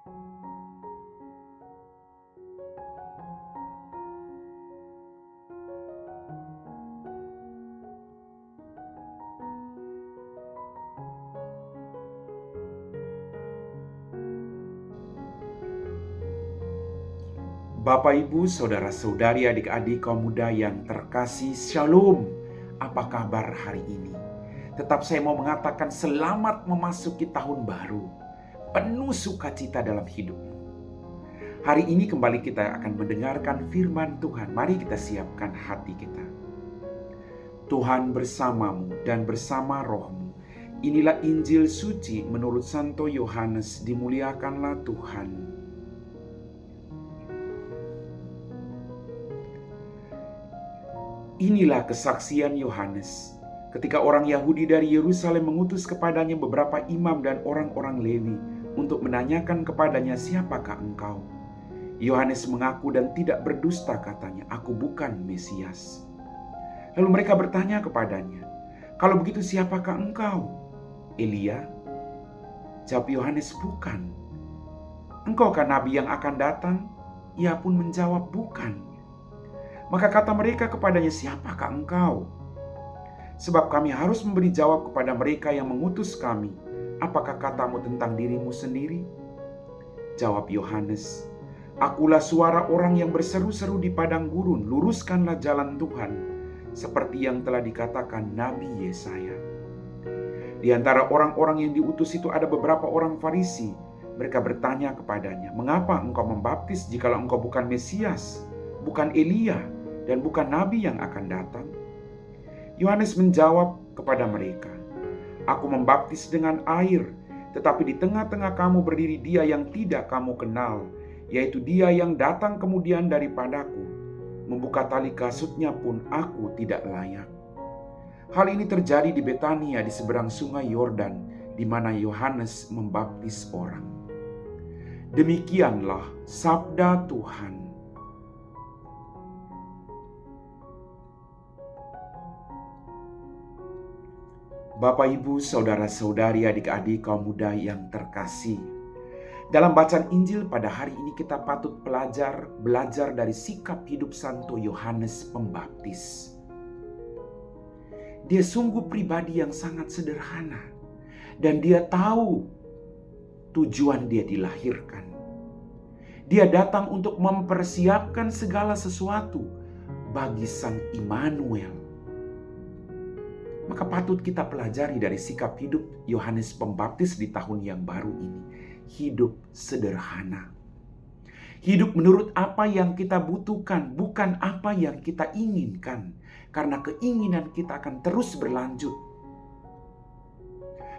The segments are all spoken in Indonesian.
Bapak, Ibu, saudara-saudari, adik-adik kaum muda yang terkasih, Shalom. Apa kabar hari ini? Tetap saya mau mengatakan selamat memasuki tahun baru. Penuh sukacita dalam hidupmu. Hari ini kembali kita akan mendengarkan firman Tuhan. Mari kita siapkan hati kita. Tuhan bersamamu dan bersama rohmu. Inilah Injil suci menurut Santo Yohanes. Dimuliakanlah Tuhan. Inilah kesaksian Yohanes ketika orang Yahudi dari Yerusalem mengutus kepadanya beberapa imam dan orang-orang Lewi untuk menanyakan kepadanya, "Siapakah engkau?" Yohanes mengaku dan tidak berdusta, katanya, "Aku bukan Mesias." Lalu mereka bertanya kepadanya, "Kalau begitu siapakah engkau?" "Elia?" Jawab Yohanes, "Bukan." "Engkaukah nabi yang akan datang?" Ia pun menjawab, "Bukan." Maka kata mereka kepadanya, "Siapakah engkau? Sebab kami harus memberi jawab kepada mereka yang mengutus kami. Apakah katamu tentang dirimu sendiri?" Jawab Yohanes, "Akulah suara orang yang berseru-seru di padang gurun, luruskanlah jalan Tuhan, seperti yang telah dikatakan Nabi Yesaya." Di antara orang-orang yang diutus itu ada beberapa orang Farisi. Mereka bertanya kepadanya, "Mengapa engkau membaptis jikalau engkau bukan Mesias, bukan Elia, dan bukan nabi yang akan datang?" Yohanes menjawab kepada mereka, "Aku membaptis dengan air, tetapi di tengah-tengah kamu berdiri Dia yang tidak kamu kenal, yaitu Dia yang datang kemudian daripadaku. Membuka tali kasutnya pun aku tidak layak." Hal ini terjadi di Betania di seberang sungai Yordan, di mana Yohanes membaptis orang. Demikianlah sabda Tuhan. Bapak, Ibu, saudara-saudari, adik-adik kaum muda yang terkasih. Dalam bacaan Injil pada hari ini kita patut belajar dari sikap hidup Santo Yohanes Pembaptis. Dia sungguh pribadi yang sangat sederhana. Dan dia tahu tujuan dia dilahirkan. Dia datang untuk mempersiapkan segala sesuatu bagi Sang Immanuel. Maka patut kita pelajari dari sikap hidup Yohanes Pembaptis di tahun yang baru ini. Hidup sederhana. Hidup menurut apa yang kita butuhkan, bukan apa yang kita inginkan. Karena keinginan kita akan terus berlanjut.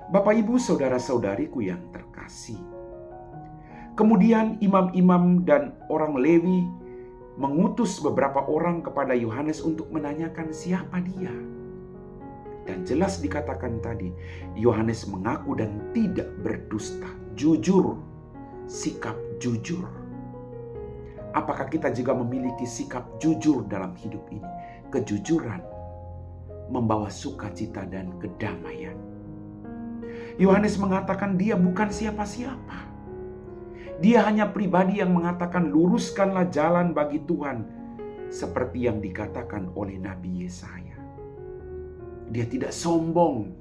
Bapak, Ibu, saudara-saudariku yang terkasih. Kemudian imam-imam dan orang Lewi mengutus beberapa orang kepada Yohanes untuk menanyakan siapa dia. Dan jelas dikatakan tadi, Yohanes mengaku dan tidak berdusta. Jujur, sikap jujur. Apakah kita juga memiliki sikap jujur dalam hidup ini? Kejujuran membawa sukacita dan kedamaian. Yohanes mengatakan dia bukan siapa-siapa. Dia hanya pribadi yang mengatakan, "Luruskanlah jalan bagi Tuhan," seperti yang dikatakan oleh Nabi Yesaya. Dia tidak sombong.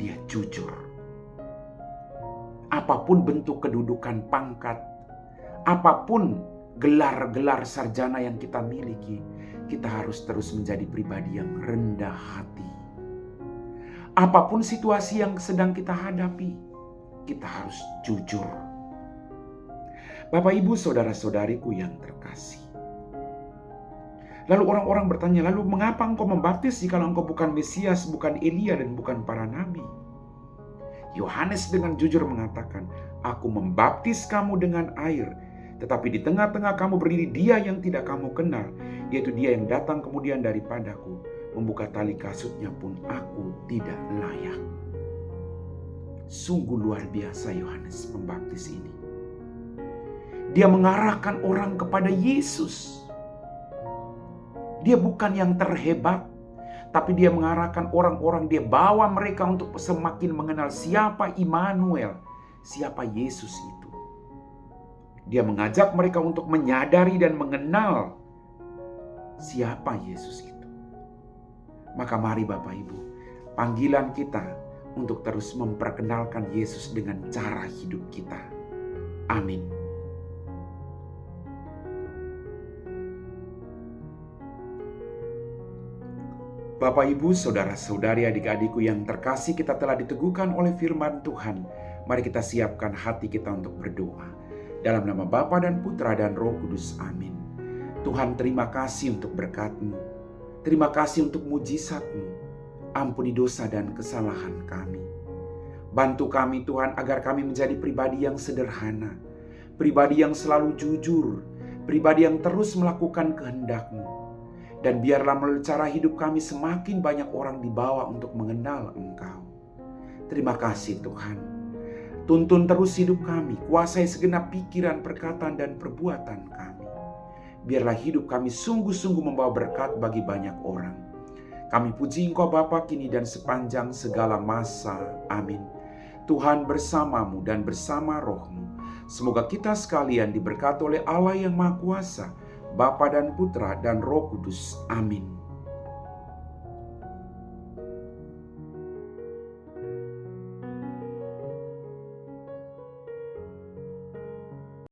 Dia jujur. Apapun bentuk kedudukan pangkat, apapun gelar-gelar sarjana yang kita miliki, kita harus terus menjadi pribadi yang rendah hati. Apapun situasi yang sedang kita hadapi, kita harus jujur. Bapak, Ibu, saudara-saudariku yang terkasih. Lalu orang-orang bertanya, "Lalu mengapa engkau membaptis jika engkau bukan Mesias, bukan Elia, dan bukan para nabi?" Yohanes dengan jujur mengatakan, "Aku membaptis kamu dengan air, tetapi di tengah-tengah kamu berdiri Dia yang tidak kamu kenal, yaitu Dia yang datang kemudian daripadaku. Membuka tali kasutnya pun aku tidak layak." Sungguh luar biasa Yohanes Pembaptis ini. Dia mengarahkan orang kepada Yesus. Dia bukan yang terhebat, tapi dia mengarahkan orang-orang, dia bawa mereka untuk semakin mengenal siapa Immanuel, siapa Yesus itu. Dia mengajak mereka untuk menyadari dan mengenal siapa Yesus itu. Maka mari Bapak Ibu, panggilan kita untuk terus memperkenalkan Yesus dengan cara hidup kita. Amin. Bapak, Ibu, saudara-saudari, adik-adikku yang terkasih, kita telah diteguhkan oleh firman Tuhan. Mari kita siapkan hati kita untuk berdoa. Dalam nama Bapa dan Putra dan Roh Kudus. Amin. Tuhan, terima kasih untuk berkat-Mu. Terima kasih untuk mujizat-Mu. Ampuni dosa dan kesalahan kami. Bantu kami Tuhan agar kami menjadi pribadi yang sederhana. Pribadi yang selalu jujur. Pribadi yang terus melakukan kehendak-Mu. Dan biarlah melalui cara hidup kami semakin banyak orang dibawa untuk mengenal Engkau. Terima kasih Tuhan. Tuntun terus hidup kami, kuasai segenap pikiran, perkataan, dan perbuatan kami. Biarlah hidup kami sungguh-sungguh membawa berkat bagi banyak orang. Kami puji Engkau Bapa kini dan sepanjang segala masa. Amin. Tuhan bersamamu dan bersama roh-Mu. Semoga kita sekalian diberkati oleh Allah yang Maha Kuasa, Bapa dan Putra dan Roh Kudus. Amin.